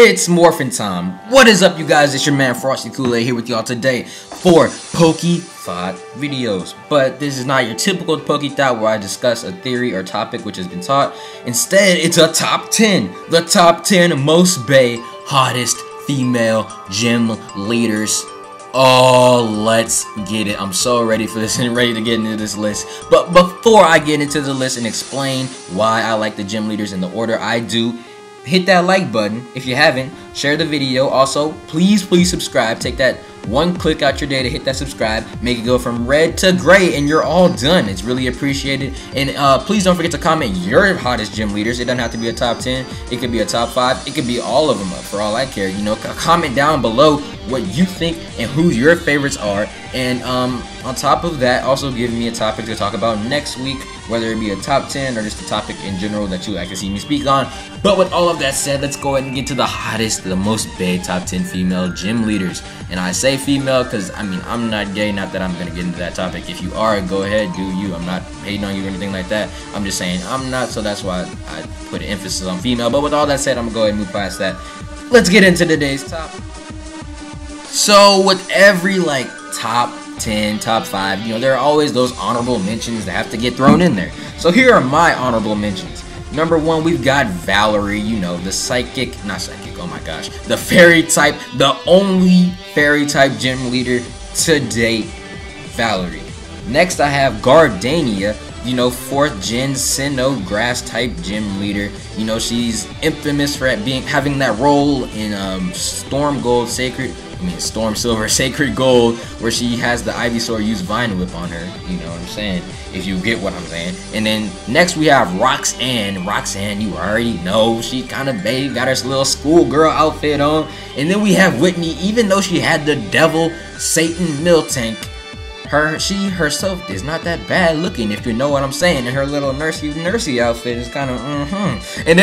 It's morphin' time. What is up, you guys? It's your man Frosty Kool-Aid here with y'all today for Pokey Thought videos. But this is not your typical Pokey Thought where I discuss a theory or topic which has been taught. Instead, it's a top 10. The top 10 most BAE hottest female gym leaders. Oh, let's get it. I'm so ready for this and ready to get into this list. But before I get into the list and explain why I like the gym leaders in the order I do, hit that like button if you haven't. Share the video. Also, please subscribe. Take that one click out your day to hit that subscribe. Make it go from red to gray and you're all done. It's really appreciated. And please don't forget to comment your hottest gym leaders. It doesn't have to be a top 10. It could be a top 5. It could be all of them up for all I care. You know, comment down below what you think and who your favorites are. And on top of that, also give me a topic to talk about next week, whether it be a top 10 or just a topic in general that you like to see me speak on. But with all of that said, let's go ahead and get to the hottest, the most BAE top 10 female gym leaders. And I say female because, I mean, I'm not gay, not that I'm going to get into that topic. If you are, go ahead, do you. I'm not hating on you or anything like that. I'm just saying I'm not, so that's why I put an emphasis on female. But with all that said, I'm going to go ahead and move past that. Let's get into today's topic. So with every like top 10, top 5, you know, there are always those honorable mentions that have to get thrown in there. So here are my honorable mentions. Number 1, we've got Valerie, you know, the oh my gosh, the fairy type, the only fairy type gym leader to date, Valerie. Next I have Gardania, you know, 4th gen Sinnoh grass type gym leader. You know, she's infamous for having that role in Storm Silver Sacred Gold, where she has the Ivysaur use Vine Whip on her. You know what I'm saying? If you get what I'm saying. And then next we have Roxanne. Roxanne, you already know, she kind of BAE, got her little schoolgirl outfit on. And then we have Whitney. Even though she had the Devil Satan Miltank, she herself is not that bad looking, if you know what I'm saying. And her little nursey outfit is kind of And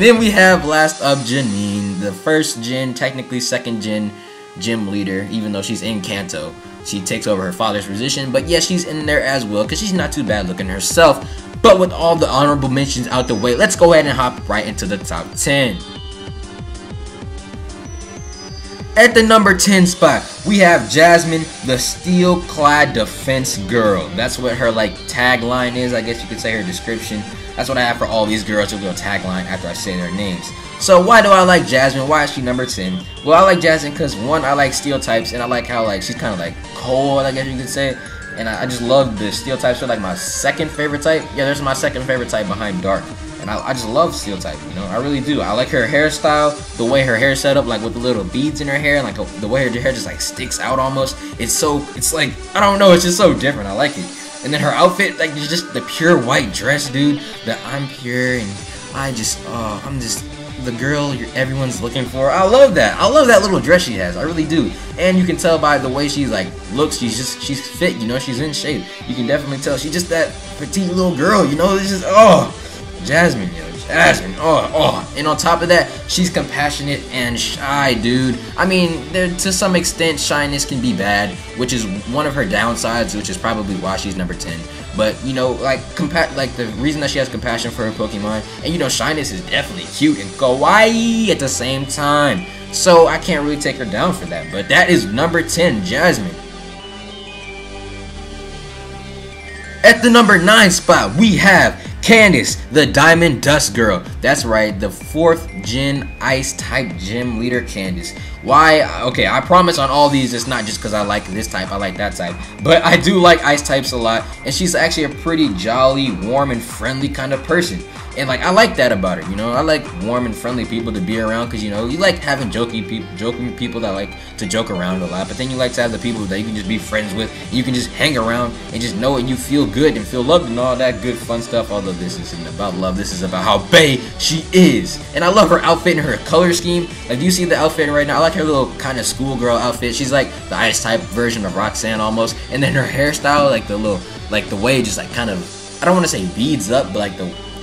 then we have last up Janine, the 1st gen, technically 2nd gen gym leader, even though she's in Kanto. She takes over her father's position, but yeah, she's in there as well because she's not too bad looking herself. But with all the honorable mentions out the way, let's go ahead and hop right into the top 10. At the number 10 spot, we have Jasmine, the steel-clad defense girl. That's what her like tagline is, I guess you could say, her description. That's what I have for all these girls, a little tagline after I say their names. So why do I like Jasmine? Why is she number 10? Well, I like Jasmine because 1, I like steel types, and I like how like she's kind of like cold, I guess you could say. And I just love the steel types. They're like my 2nd favorite type. Yeah, there's my 2nd favorite type behind dark. And I just love steel type, you know, I really do. I like her hairstyle, the way her hair set up, like with the little beads in her hair, and like the way her hair just like sticks out almost. It's like, I don't know, it's just so different. I like it. And then her outfit, like just the pure white dress, dude. That I'm pure and I'm just the girl everyone's looking for. I love that. I love that little dress she has. I really do. And you can tell by the way she's like looks. She's fit. You know, she's in shape. You can definitely tell she's just that petite little girl. You know, it's just Jasmine, yo, Jasmine, and on top of that, she's compassionate and shy, dude. I mean, to some extent, shyness can be bad, which is one of her downsides, which is probably why she's number 10. But you know, like the reason that she has compassion for her Pokemon, and you know, shyness is definitely cute and kawaii at the same time. So I can't really take her down for that. But that is number 10, Jasmine. At the number 9 spot, we have Candace, the Diamond Dust Girl. That's right, the 4th gen Ice type gym leader, Candace. Why? Okay, I promise on all these, it's not just because I like this type, I like that type. But I do like ice types a lot, and she's actually a pretty jolly, warm, and friendly kind of person. And like, I like that about her, you know. I like warm and friendly people to be around because, you know, you like having joking people that like to joke around a lot. But then you like to have the people that you can just be friends with. And you can just hang around and just know and you feel good and feel loved and all that good fun stuff. Although this isn't about love, this is about how BAE she is. And I love her outfit and her color scheme. Like, do you see the outfit right now? I like her little kind of schoolgirl outfit. She's like the ice type version of Roxanne almost. And then her hairstyle, like the little, like the way it just like kind of, I don't want to say beads up, but like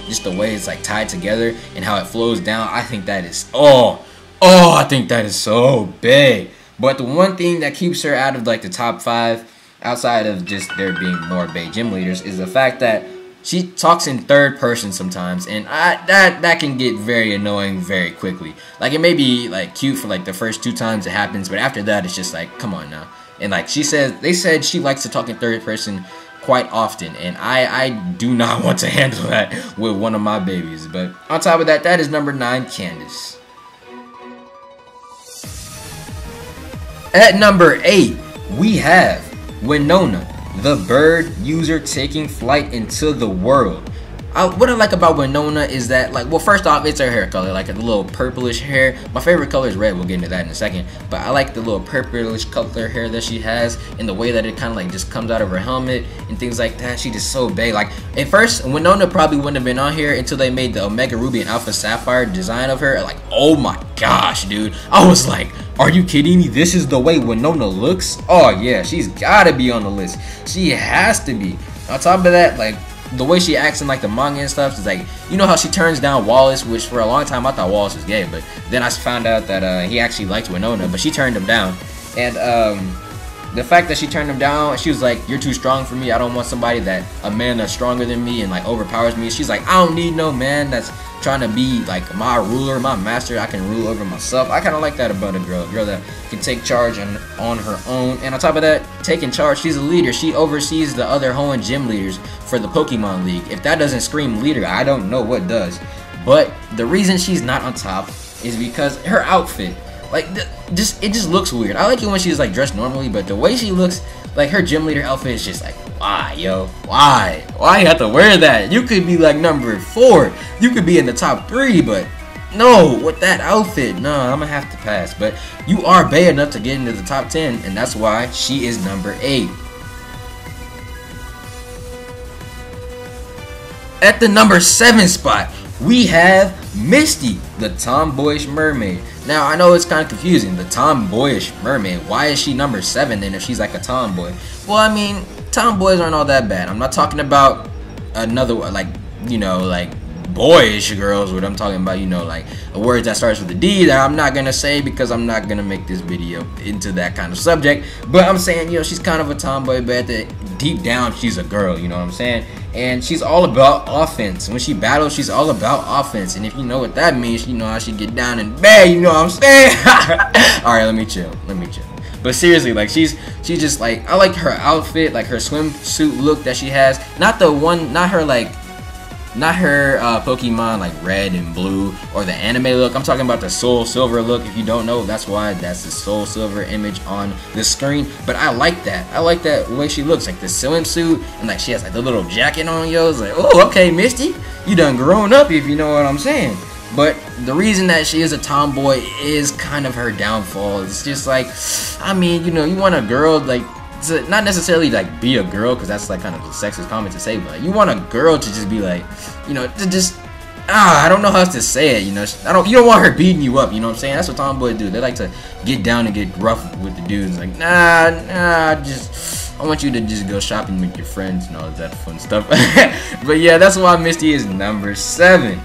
just the way it's like tied together and how it flows down. I think that is I think that is so big. But the one thing that keeps her out of like the top 5, outside of just there being more BAE gym leaders, is the fact that she talks in third person sometimes, and that can get very annoying very quickly. Like, it may be like cute for like the first 2 times it happens, but after that it's just like, come on now. And like they said she likes to talk in third person quite often, and I do not want to handle that with one of my babies. But on top of that, that is number 9, Candace. At number 8, we have Winona, the bird user taking flight into the world. What I like about Winona is that, like, well, first off, it's her hair color, like a little purplish hair. My favorite color is red. We'll get into that in a second. But I like the little purplish color hair that she has, and the way that it kind of like just comes out of her helmet and things like that. She just so big. Like, at first, Winona probably wouldn't have been on here until they made the Omega Ruby and Alpha Sapphire design of her. Like, oh my gosh, dude. I was like, are you kidding me? This is the way Winona looks? Oh yeah, she's gotta be on the list. She has to be. On top of that, like, the way she acts in like the manga and stuff is like, you know how she turns down Wallace, which for a long time I thought Wallace was gay, but then I found out that he actually liked Winona, but she turned him down. And the fact that she turned him down, she was like, you're too strong for me. I don't want somebody a man that's stronger than me and like overpowers me. She's like, I don't need no man that's trying to be like my ruler, my master. I can rule over myself. I kind of like that about a girl that can take charge on her own. And on top of that, taking charge, she's a leader. She oversees the other Hoenn gym leaders for the Pokemon League. If that doesn't scream leader, I don't know what does. But the reason she's not on top is because her outfit. Like, it just looks weird. I like it when she's like dressed normally, but the way she looks, like her gym leader outfit is just like, why, yo? Why you have to wear that? You could be like number 4. You could be in the top 3, but no, with that outfit, no, I'm gonna have to pass. But you are BAE enough to get into the top 10, and that's why she is number 8. At the number 7 spot, we have Misty, the tomboyish mermaid. Now, I know it's kind of confusing, the tomboyish mermaid. Why is she number 7 then if she's like a tomboy? Well, I mean, tomboys aren't all that bad. I'm not talking about another, like, you know, like boyish girls. What I'm talking about, you know, like a word that starts with a D that I'm not gonna say because I'm not gonna make this video into that kind of subject. But I'm saying, you know, she's kind of a tomboy, but deep down she's a girl, you know what I'm saying? And she's all about offense. When she battles, she's all about offense. And if you know what that means, you know how she get down and bang, you know what I'm saying? Alright, let me chill. But seriously, like, she's just like, I like her outfit, like her swimsuit look that she has. Not her Pokemon like red and blue or the anime look. I'm talking about the Soul Silver look. If you don't know, that's why that's the Soul Silver image on the screen. But I like that. I like that way she looks, like the swimsuit, and like she has like the little jacket on. Yo, it's like, oh, okay, Misty, you done grown up, if you know what I'm saying. But the reason that she is a tomboy is kind of her downfall. It's just like, I mean, you know, you want a girl like, to not necessarily like be a girl, because that's like kind of a sexist comment to say, but you want a girl to just be like, you know, to just I don't know how else to say it, you know. You don't want her beating you up, you know what I'm saying? That's what tomboys do. They like to get down and get rough with the dudes. Like, nah, just I want you to just go shopping with your friends and all that fun stuff. But yeah, that's why Misty is number 7.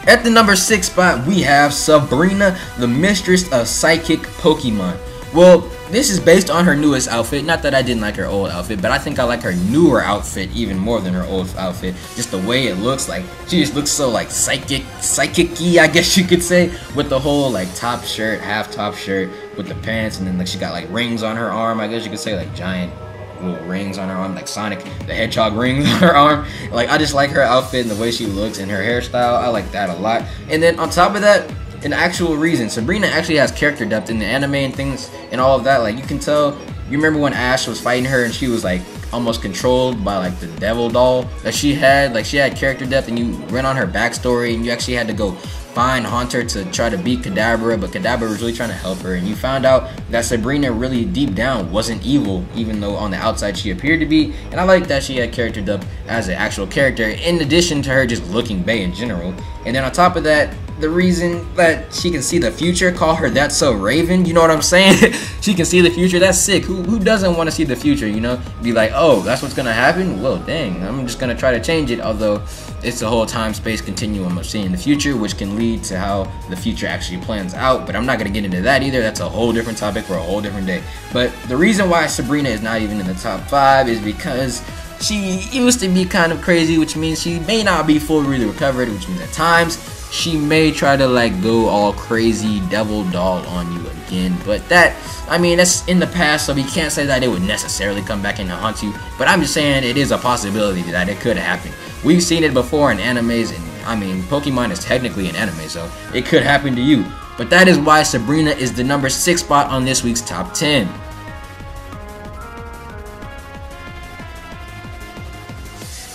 At the number 6 spot, we have Sabrina, the mistress of psychic Pokemon. Well, this is based on her newest outfit. Not that I didn't like her old outfit, but I think I like her newer outfit even more than her old outfit. Just the way it looks, like she just looks so like psychic-y, I guess you could say, with the whole like top shirt, half top shirt with the pants, and then like she got like rings on her arm. I guess you could say like giant little rings on her arm, like Sonic the Hedgehog rings on her arm. Like, I just like her outfit and the way she looks and her hairstyle. I like that a lot. And then on top of that, an actual reason, Sabrina actually has character depth in the anime and things and all of that. Like, you can tell, you remember when Ash was fighting her and she was like almost controlled by like the devil doll that she had. Like, she had character depth, and you went on her backstory and you actually had to go find Haunter to try to beat Kadabra, but Kadabra was really trying to help her, and you found out that Sabrina really deep down wasn't evil, even though on the outside she appeared to be. And I like that she had character depth as an actual character, in addition to her just looking BAE in general. And then on top of that, the reason that she can see the future, call her That's So Raven, you know what I'm saying? She can see the future, that's sick. Who doesn't want to see the future, you know? Be like, oh, that's what's gonna happen? Well, dang, I'm just gonna try to change it, although it's a whole time-space continuum of seeing the future, which can lead to how the future actually plans out, but I'm not gonna get into that either. That's a whole different topic for a whole different day. But the reason why Sabrina is not even in the top 5 is because she used to be kind of crazy, which means she may not be fully recovered, which means at times she may try to like go all crazy devil doll on you again. But that, I mean, that's in the past, so we can't say that it would necessarily come back and haunt you. But I'm just saying it is a possibility that it could happen. We've seen it before in animes, and I mean, Pokemon is technically an anime, so it could happen to you. But that is why Sabrina is the number 6 spot on this week's top 10.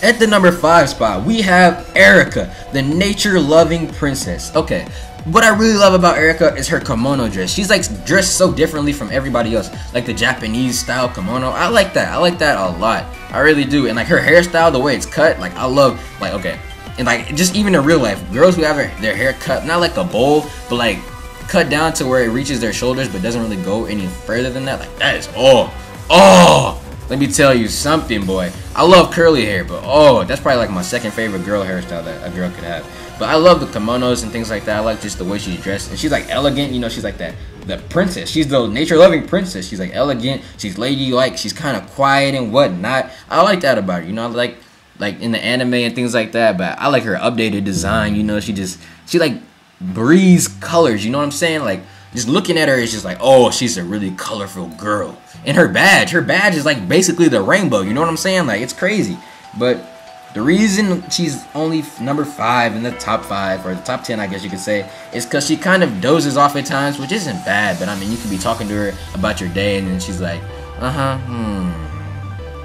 At the number 5 spot, we have Erica, the nature-loving princess. Okay, what I really love about Erica is her kimono dress. She's like dressed so differently from everybody else, like the Japanese style kimono. I like that a lot. I really do. And like her hairstyle, the way it's cut, like I love, like, okay. And like just even in real life, girls who have their hair cut, not like a bowl, but like cut down to where it reaches their shoulders but doesn't really go any further than that, like that is, oh, let me tell you something, boy. I love curly hair, but oh, that's probably like my second favorite girl hairstyle that a girl could have. But I love the kimonos and things like that. I like just the way she's dressed, and she's like elegant, you know. She's like the princess. She's the nature-loving princess. She's like elegant. She's ladylike. She's kind of quiet and whatnot. I like that about her, you know. Like in the anime and things like that. But I like her updated design. You know, she like breathes colors. You know what I'm saying? Like just looking at her is just like, oh, she's a really colorful girl. And her badge is like basically the rainbow, you know what I'm saying? Like, it's crazy. But the reason she's only number 5 in the top 5, or the top 10, I guess you could say, is because she kind of dozes off at times, which isn't bad. But I mean, you could be talking to her about your day, and then she's like,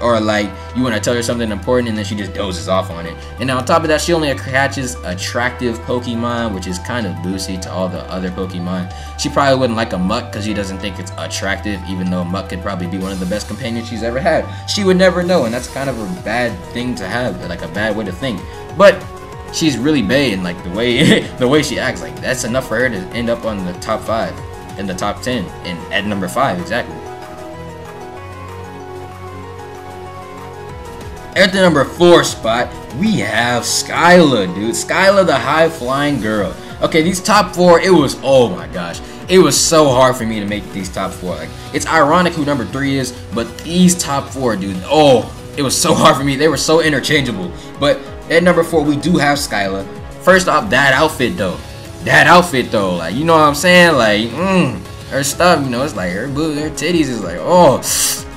or like you want to tell her something important and then she just dozes off on it. And on top of that, she only catches attractive Pokemon, which is kind of boosty to all the other Pokemon. She probably wouldn't like a Muck because she doesn't think it's attractive, even though Muck could probably be one of the best companions she's ever had. She would never know, and that's kind of a bad thing to have, like a bad way to think. But she's really bae, and like the way she acts, like that's enough for her to end up on the top 5, in the top 10, and at number 5 exactly. At the number 4 spot, we have Skyla, dude. Skyla, the high-flying girl. Okay, these top 4, it was, oh my gosh. It was so hard for me to make these top 4. Like, it's ironic who number 3 is, but these top 4, dude, oh, it was so hard for me. They were so interchangeable. But at number 4, we do have Skyla. First off, that outfit, though. Like, you know what I'm saying? Like, her stuff, you know, it's like her boobs, her titties is like, oh,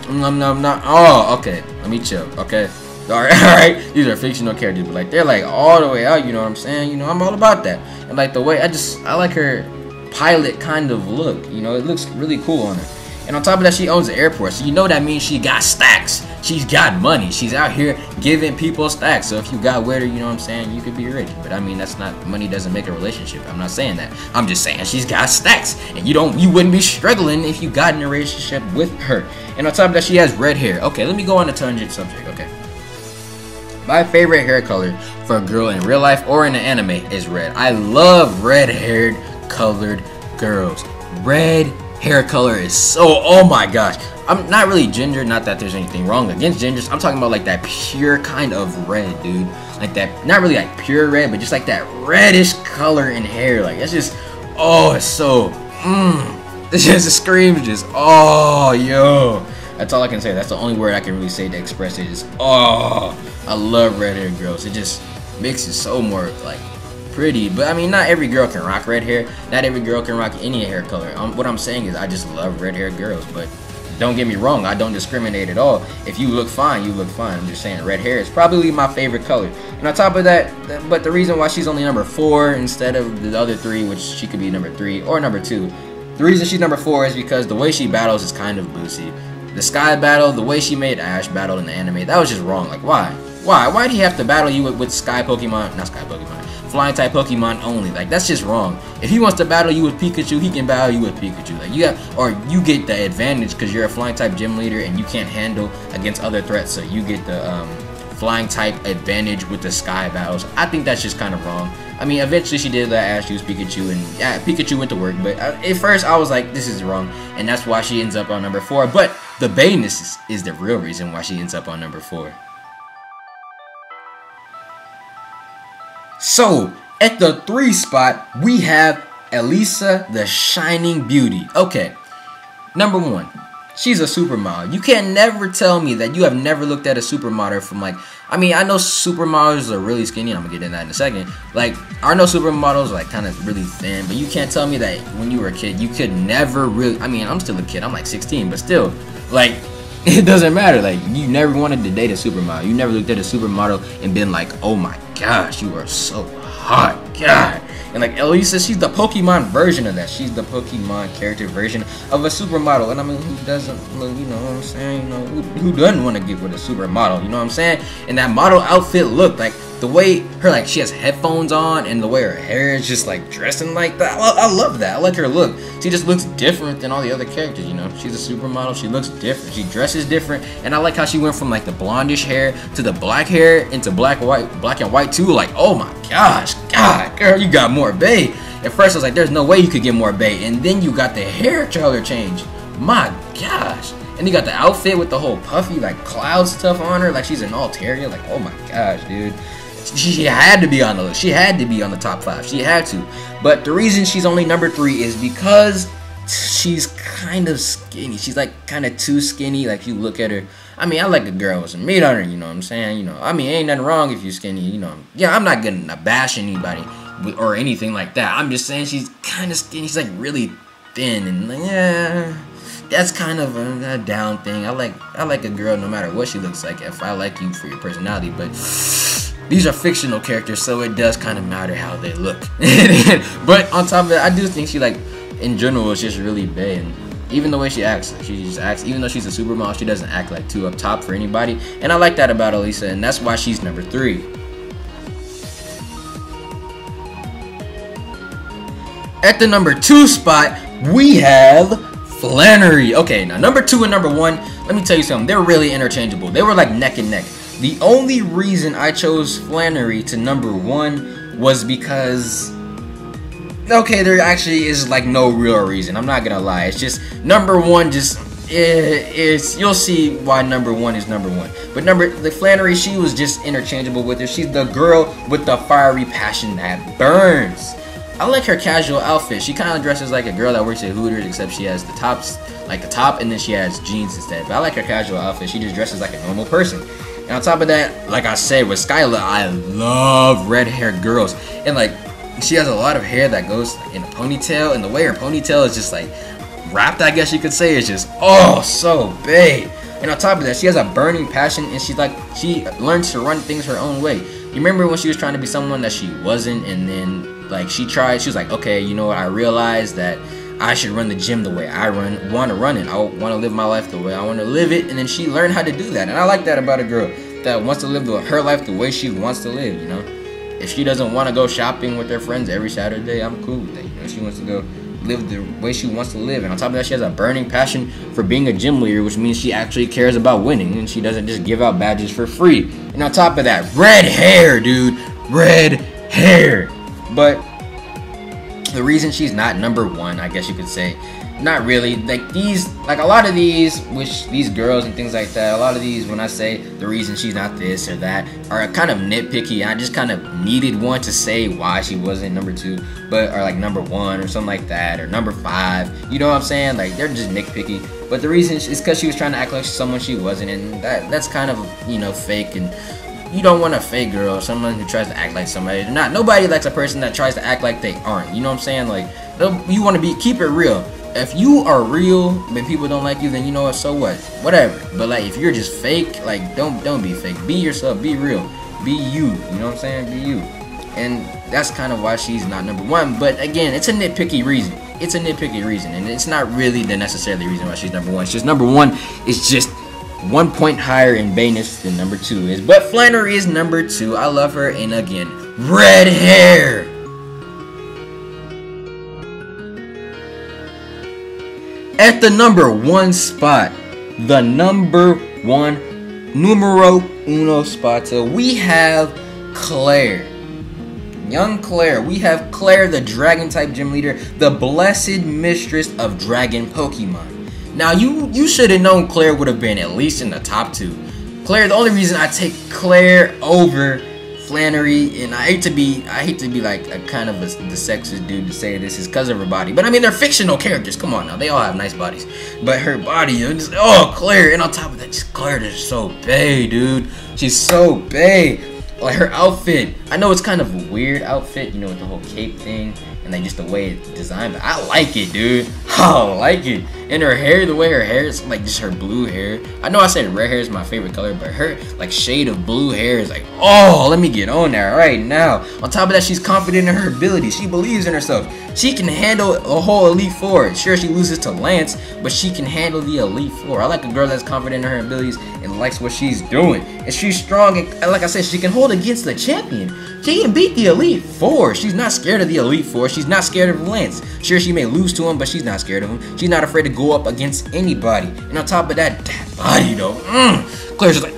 oh, okay, let me chill, okay? Alright, these are fictional characters, but like they're like all the way out, you know what I'm saying? You know, I'm all about that. And like the way I like her pilot kind of look, you know, it looks really cool on her. And on top of that, she owns the airport, so you know that means she got stacks. She's got money. She's out here giving people stacks. So if you got with her, you know what I'm saying, you could be rich. But I mean, that's not, money doesn't make a relationship. I'm not saying that. I'm just saying she's got stacks, and you wouldn't be struggling if you got in a relationship with her. And on top of that, she has red hair. Okay, let me go on a tangent subject. Okay, my favorite hair color for a girl in real life or in an anime is red. I love red-haired colored girls. Red hair color is so, oh my gosh. I'm not really ginger, not that there's anything wrong against gingers. I'm talking about like that pure kind of red, dude. Like that, not really like pure red, but just like that reddish color in hair. Like it's just, oh, it's so, it just screams just, oh, yo. That's all I can say. That's the only word I can really say to express it is, oh, I love red hair girls. It just makes it so more like pretty. But I mean, not every girl can rock red hair. Not every girl can rock any hair color. What I'm saying is I just love red hair girls. But don't get me wrong, I don't discriminate at all. If you look fine, you look fine. I'm just saying red hair is probably my favorite color. And on top of that, but the reason why she's only number 4 instead of the other 3, which she could be number 3 or number 2, the reason she's number 4 is because the way she battles is kind of boozy. The Sky battle, the way she made Ash battle in the anime, that was just wrong. Like, why? Why do you have to battle you with Sky Pokemon? Not Sky Pokemon. Flying type Pokemon only. Like, that's just wrong. If he wants to battle you with Pikachu, he can battle you with Pikachu. Like, you get the advantage because you're a flying type gym leader and you can't handle against other threats, so you get the flying type advantage with the sky battles. I think that's just kind of wrong. I mean, eventually she did let Ash use Pikachu, and yeah, Pikachu went to work, but at first I was like, this is wrong, and that's why she ends up on number 4. But the BAE-ness is the real reason why she ends up on number 4. So, at the 3 spot, we have Alisa, the Shining Beauty. Okay, number 1. She's a supermodel. You can never tell me that you have never looked at a supermodel from like, I mean, I know supermodels are really skinny. I'm gonna get into that in a second. Like, I know supermodels are like kind of really thin, but you can't tell me that when you were a kid, you could never really, I mean, I'm still a kid. I'm like 16, but still, like, it doesn't matter. Like, you never wanted to date a supermodel. You never looked at a supermodel and been like, oh my gosh, you are so hot. God. And like Alisa, she's the Pokemon version of that. She's the Pokemon character version of a supermodel. And I mean, who doesn't, you know what I'm saying? You know, who doesn't want to get with a supermodel? You know what I'm saying? And that model outfit look, like the way her, like she has headphones on and the way her hair is just like dressing like that. I love that. I like her look. She just looks different than all the other characters, you know? She's a supermodel. She looks different. She dresses different. And I like how she went from like the blondish hair to the black hair into black and white too. Like, oh my gosh, God, girl, you got more BAE. At first I was like, there's no way you could get more BAE. And then you got the hair color change. My gosh. And you got the outfit with the whole puffy like cloud stuff on her. Like she's an Altaria. Like, oh my gosh, dude. She had to be on the list. She had to be on the top 5. She had to. But the reason she's only number 3 is because she's kind of skinny. She's like kind of too skinny. Like you look at her. I mean, I like a girl with some meat on her. You know what I'm saying? You know, I mean, ain't nothing wrong if you're skinny. You know, yeah, I'm not gonna bash anybody or anything like that. I'm just saying she's kind of skinny. She's like really thin and like, yeah. That's kind of a down thing. I like a girl no matter what she looks like. If I like you for your personality, but these are fictional characters, so it does kind of matter how they look. But on top of that, I do think she, like, in general, is just really BAE. And even the way she acts even though she's a supermodel, she doesn't act like too up top for anybody. And I like that about Alisa, and that's why she's number 3. At the number 2 spot, we have Flannery. Okay, now number 2 and number 1, let me tell you something. They're really interchangeable. They were like neck and neck. The only reason I chose Flannery to number 1 was because, okay, there actually is like no real reason. I'm not gonna lie. It's just number 1. Just it's you'll see why number 1 is number 1. But the Flannery, she was just interchangeable with her. She's the girl with the fiery passion that burns. I like her casual outfit. She kind of dresses like a girl that works at Hooters, except she has the tops, like the top, and then she has jeans instead. But I like her casual outfit. She just dresses like a normal person. And on top of that, like I said, with Skyla, I love red-haired girls. And like, she has a lot of hair that goes in a ponytail, and the way her ponytail is just like wrapped, I guess you could say, is just, oh, so BAE. And on top of that, she has a burning passion, and she learns to run things her own way. You remember when she was trying to be someone that she wasn't, and then like she was like, okay, you know what, I realized that I should run the gym the way I want to run it. I want to live my life the way I want to live it. And then she learned how to do that. And I like that about a girl that wants to live her life the way she wants to live, you know. If she doesn't want to go shopping with her friends every Saturday, I'm cool with that. You know, she wants to go live the way she wants to live. And on top of that, she has a burning passion for being a gym leader, which means she actually cares about winning. And she doesn't just give out badges for free. And on top of that, red hair, dude. Red hair. But the reason she's not number 1, I guess you could say, not really, like a lot of these, which these girls and things like that, a lot of these, when I say the reason she's not this or that, are kind of nitpicky. I just kind of needed one to say why she wasn't number 2, but or like number 1 or something like that, or number 5. You know what I'm saying? Like, they're just nitpicky. But the reason is because she was trying to act like someone she wasn't, and that's kind of, you know, fake. And you don't want a fake girl, someone who tries to act like somebody. Nobody likes a person that tries to act like they aren't. You know what I'm saying? Like, you want to keep it real. If you are real, but people don't like you, then you know what? So what? Whatever. But like, if you're just fake, like, don't be fake. Be yourself. Be real. Be you. You know what I'm saying? Be you. And that's kind of why she's not number 1. But again, it's a nitpicky reason. It's a nitpicky reason, and it's not really the necessarily reason why she's number 1. It's just number 1 is just 1 point higher in BAE-ness than number 2 is. But Flannery is number 2. I love her. And again, red hair. At the number 1 spot, the number 1 numero uno spata, we have Claire. Young Claire. We have Claire, the dragon type gym leader, the blessed mistress of dragon Pokemon. Now you should have known Claire would have been at least in the top 2. Claire, the only reason I take Claire over Flannery, and I hate to be like a kind of the sexist dude to say this, is because of her body. But I mean, they're fictional characters. Come on now, they all have nice bodies. But her body, just, oh, Claire, and on top of that, just Claire is so bae, dude. She's so bae. Like her outfit, I know it's kind of a weird outfit, you know, with the whole cape thing and like just the way it's designed, but I like it, dude. I like it. And her hair, the way her hair is, like just her blue hair. I know I said red hair is my favorite color, but her like shade of blue hair is like, oh, let me get on there right now. On top of that, she's confident in her abilities. She believes in herself. She can handle a whole Elite Four. Sure, she loses to Lance, but she can handle the Elite Four. I like a girl that's confident in her abilities and likes what she's doing. And she's strong, and like I said, she can hold against the champion. She can beat the Elite Four. She's not scared of the Elite Four. She's not scared of Lance. Sure, she may lose to him, but she's not scared of him. She's not afraid to go up against anybody. And on top of that, that body though, Claire's just like,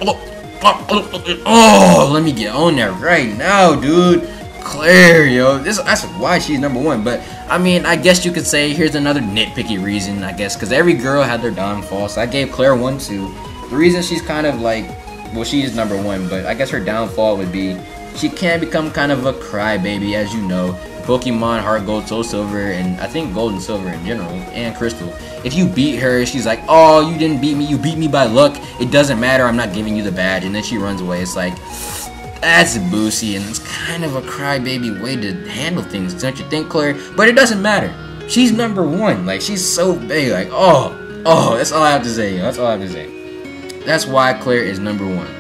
oh, let me get on there right now, dude. Claire, yo, that's why she's number 1. But I mean, I guess you could say here's another nitpicky reason, I guess, because every girl had their downfall. So I gave Claire 1 too. The reason she's kind of like, well, she is number 1, but I guess her downfall would be she can become kind of a crybaby, as you know. Pokemon Heart Gold, Soul Silver, and I think Gold and Silver in general, and Crystal. If you beat her, she's like, oh, you didn't beat me, you beat me by luck. It doesn't matter, I'm not giving you the badge. And then she runs away. It's like, that's boozy, and it's kind of a crybaby way to handle things, don't you think, Claire? But it doesn't matter. She's number 1. Like, she's so big. Like, oh, that's all I have to say. That's all I have to say. That's why Claire is number 1.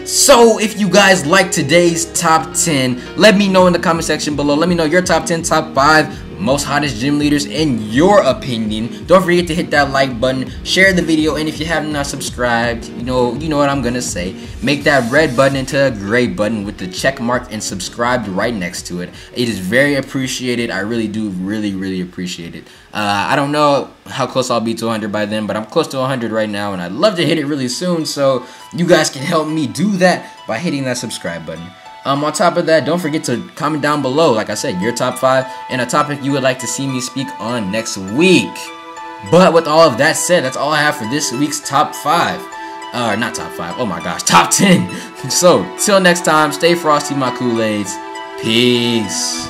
So, if you guys like today's top 10, let me know in the comment section below. Let me know your top 10, top 5 most hottest gym leaders in your opinion. Don't forget to hit that like button, share the video, and if you have not subscribed, you know what I'm gonna say. Make that red button into a gray button with the check mark and subscribed right next to it. It is very appreciated. I really do really appreciate it. I don't know how close I'll be to 100 by then, but I'm close to 100 right now, and I'd love to hit it really soon, so you guys can help me do that by hitting that subscribe button. On top of that, don't forget to comment down below, like I said, your top 5 and a topic you would like to see me speak on next week. But with all of that said, that's all I have for this week's top 5. Not top 5, oh my gosh, top 10. So, till next time, stay frosty, my Kool-Aids. Peace.